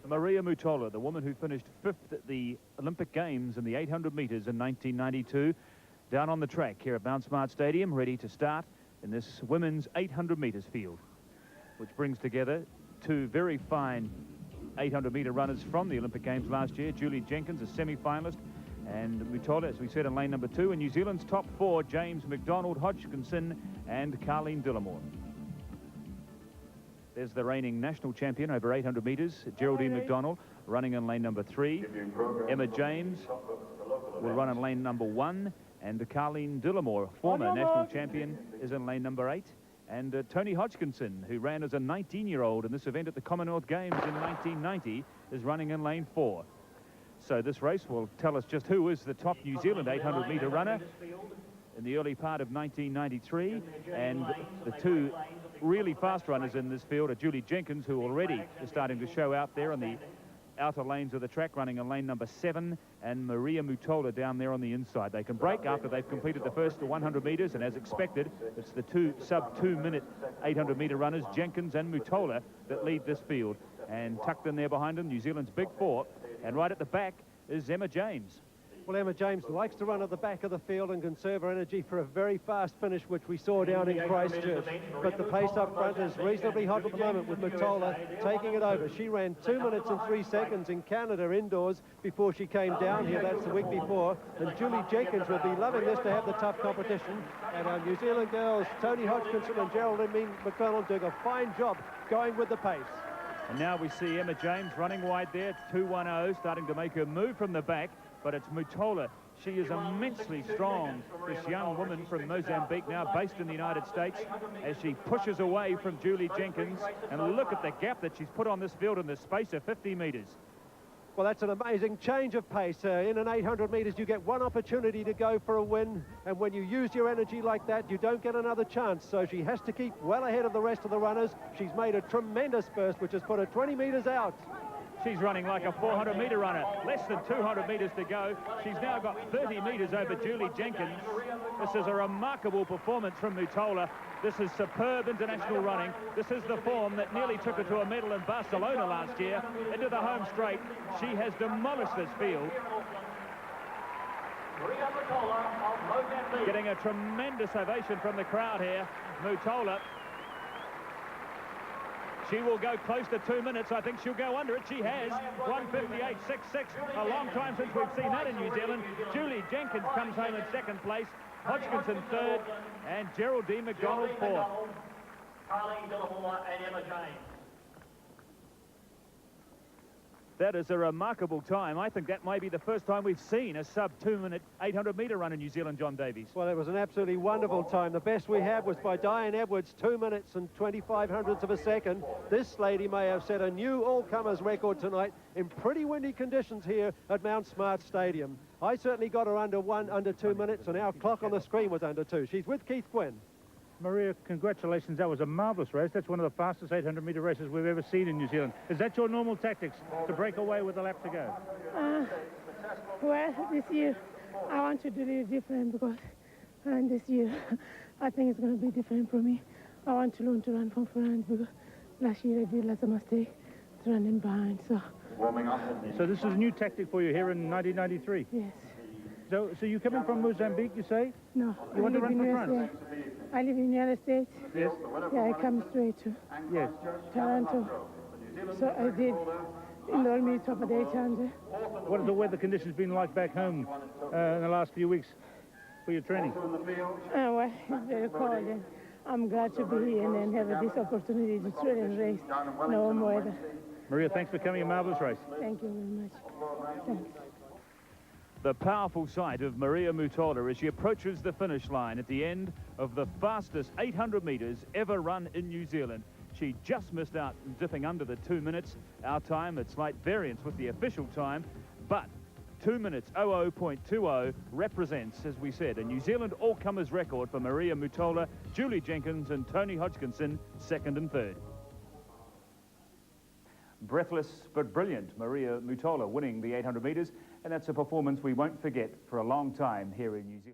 Maria Mutola, the woman who finished 5th at the Olympic Games in the 800 metres in 1992, down on the track here at Mount Smart Stadium, ready to start in this women's 800 metres field, which brings together two very fine 800 metre runners from the Olympic Games last year. Julie Jenkins, a semi-finalist, and Mutola, as we said, in lane number 2. And New Zealand's top 4, James McDonald-Hodgkinson and Carlene Dillimore. There's the reigning national champion over 800 metres, Geraldine McDonald, running in lane number 3. Emma James will run in lane number 1. And Carlene Dillimore, former national champion, is in lane number 8. And Toni Hodgkinson, who ran as a 19-year-old in this event at the Commonwealth Games in 1990, is running in lane 4. So this race will tell us just who is the top New Zealand 800 metre runner in the early part of 1993. And the two really fast runners in this field are Julie Jenkins, who already is starting to show out there on the outer lanes of the track, running in lane number 7, and Maria Mutola down there on the inside. They can break after they've completed the first 100 metres, and as expected, it's the two sub-2-minute 800 metre runners, Jenkins and Mutola, that lead this field. And tucked in there behind them, New Zealand's big 4, and right at the back is Emma James. Well, Emma James likes to run at the back of the field and conserve her energy for a very fast finish, which we saw down in Christchurch. But the pace up front is reasonably hot at the moment, with Mutola taking it over. She ran 2 minutes and 3 seconds in Canada indoors before she came down here. That's the week before. And Julie Jenkins will be loving this to have the tough competition. And our New Zealand girls, Toni Hodgkinson and Geraldine McDonald, doing a fine job going with the pace. And now we see Emma James running wide there, 2-1-0, starting to make her move from the back. But it's Mutola. She is immensely strong, this young woman from Mozambique, now based in the United States, as she pushes away from Julie Jenkins. And look at the gap that she's put on this field in the space of 50 metres. Well, that's an amazing change of pace. In an 800 metres, you get one opportunity to go for a win, and when you use your energy like that, you don't get another chance. So she has to keep well ahead of the rest of the runners. She's made a tremendous burst, which has put her 20 metres out. She's running like a 400-metre runner. Less than 200 metres to go. She's now got 30 metres over Julie Jenkins. This is a remarkable performance from Mutola. This is superb international running. This is the form that nearly took her to a medal in Barcelona last year. Into the home straight. She has demolished this field. Getting a tremendous ovation from the crowd here. Mutola. She will go close to 2 minutes. I think she'll go under it. She has 1:58.66. A long time since we've seen that in New Zealand. Julie Jenkins comes home in 2nd place. Hodgkinson 3rd. And Geraldine McDonald 4th. Carlene Dillimore and Emma James. That is a remarkable time. I think that may be the first time we've seen a sub-2-minute 800-metre run in New Zealand, John Davies. Well, it was an absolutely wonderful time. The best we had was by Diane Edwards, 2 minutes and 25 hundredths of a second. This lady may have set a new all-comers record tonight in pretty windy conditions here at Mount Smart Stadium. I certainly got her under 2 minutes, and our clock on the screen was under 2. She's with Keith Quinn. Maria, congratulations. That was a marvellous race. That's one of the fastest 800-metre races we've ever seen in New Zealand. Is that your normal tactics, to break away with a lap to go? Well, this year I want to do it different, because this year I think it's going to be different for me. I want to learn to run from front, because last year I did lots of mistakes running behind. So this is a new tactic for you here in 1993? Yes. So you're coming from Mozambique, you say? No. You want to run for front? I live in the United States. Yes. Yeah, I come straight to Toronto. So I did enroll me top of the 800. What have the weather conditions been like back home in the last few weeks for your training? Well, it's very cold, and I'm glad to be here and then have this opportunity to train and race in the warm weather. Maria, thanks for coming. A marvellous race. Thank you very much. Thanks. The powerful sight of Maria Mutola as she approaches the finish line at the end of the fastest 800 metres ever run in New Zealand. She just missed out, dipping under the 2 minutes. Our time at slight variance with the official time, but 2 minutes 00.20 represents, as we said, a New Zealand all-comers record for Maria Mutola, Julie Jenkins and Toni Hodgkinson, 2nd and 3rd. Breathless but brilliant, Maria Mutola winning the 800 metres, and that's a performance we won't forget for a long time here in New Zealand.